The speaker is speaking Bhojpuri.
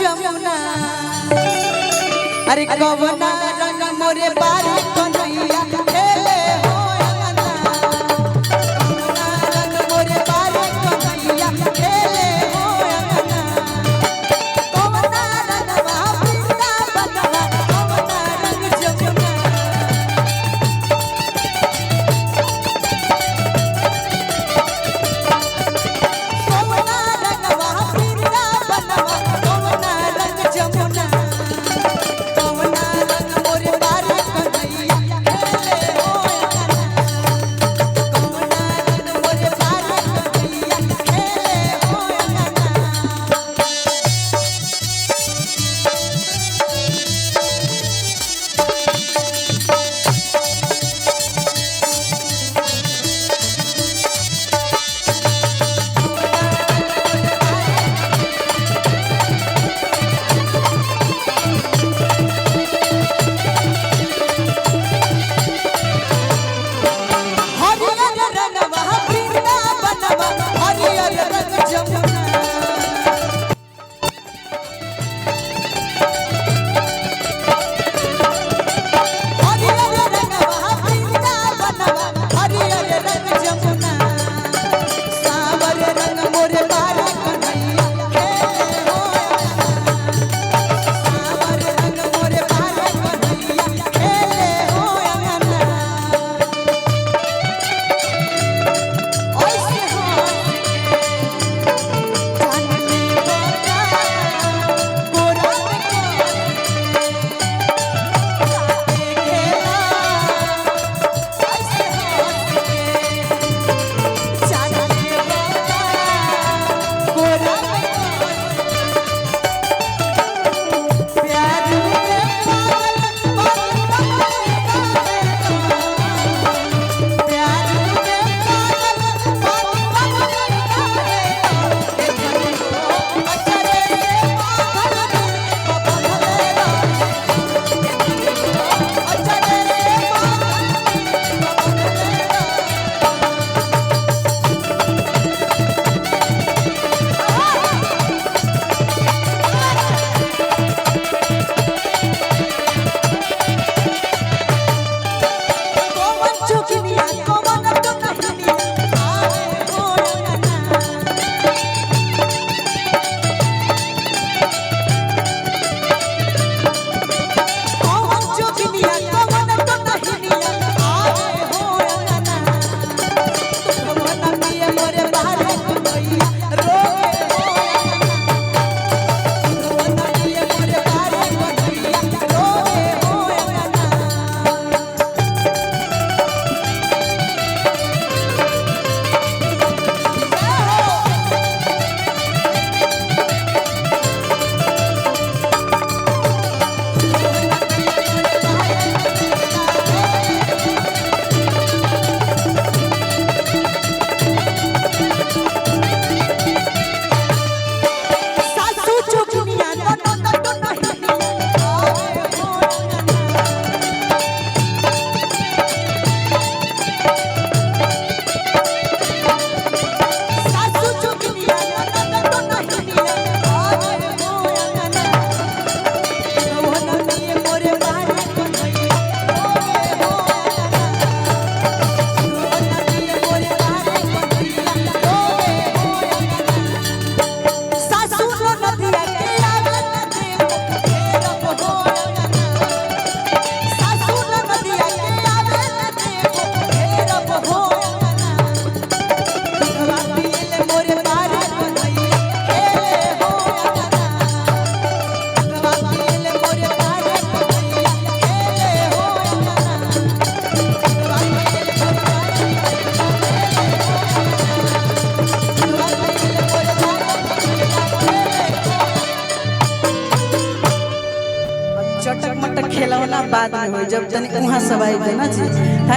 जमुना अरे कवना रंग मोरे बारी कन्हैया खेले हो अंगना कवना रंग मोरे बारी कन्हैया खेले हो अंगना कवना रंगवा वृंदावनवा कवना रंग जमुना कवना रंगवा वृंदावनवा कवना रंग जमुना कवना रंग मोरे बारी कन्हैया खेले हो अंगना कवना रंग मोरे बारी कन्हैया खेले हो अंगना हरियर रंगवा वृंदावनवा हरियर रंग जमुना हरियर रंगवा वृंदावनवा हरियर रंग जमुना सावर रंग मोरे बारी कन्हैया खेले हो सावर रंग मोरे बारी कन्हैया खेले हो अंगना ओइसे हो जानले बोका गोरा में साथे खेला ओइसे हो जानले बोका गोरा में प्यार में पागल पागल प्यार में पागल अचरे से पागल बबलेला अचरे से कोमन चुकिया कोमन तो कहिया आए हो अंगना कोमन चुकिया कोमन तो कहिया आए हो अंगना कोमन पिए मोरे बारी कन्हैया रोए हो अंगना कोमन पिए मोरे बारी कन्हैया रोए हो अंगना सासू चुकिया ननद तो नहिया आए हो अंगना सासू चुकिया ननद तो नहिया आए हो अंगना कवना पिए मोरे बारी कन्हैया रोए हो अंगना कवना पिए मोरे बारी कन्हैया रोए हो अंगना सासू नदिया के आवे न देव घेरब हो अंगना सासू नदिया के आवे न देव घेरब हो अंगना दुधवा पिएले मोरे बारी कन्हैया खेले हो अंगना दुधवा पिएले मोरे बारी कन्हैया खेले हो अंगना दुधवा पिएले मोरे बारी दुधवा पिएले मोरे बारी चटक मटक खेलौना बाद में हो जब तनी उहाँ सब आई ना जी।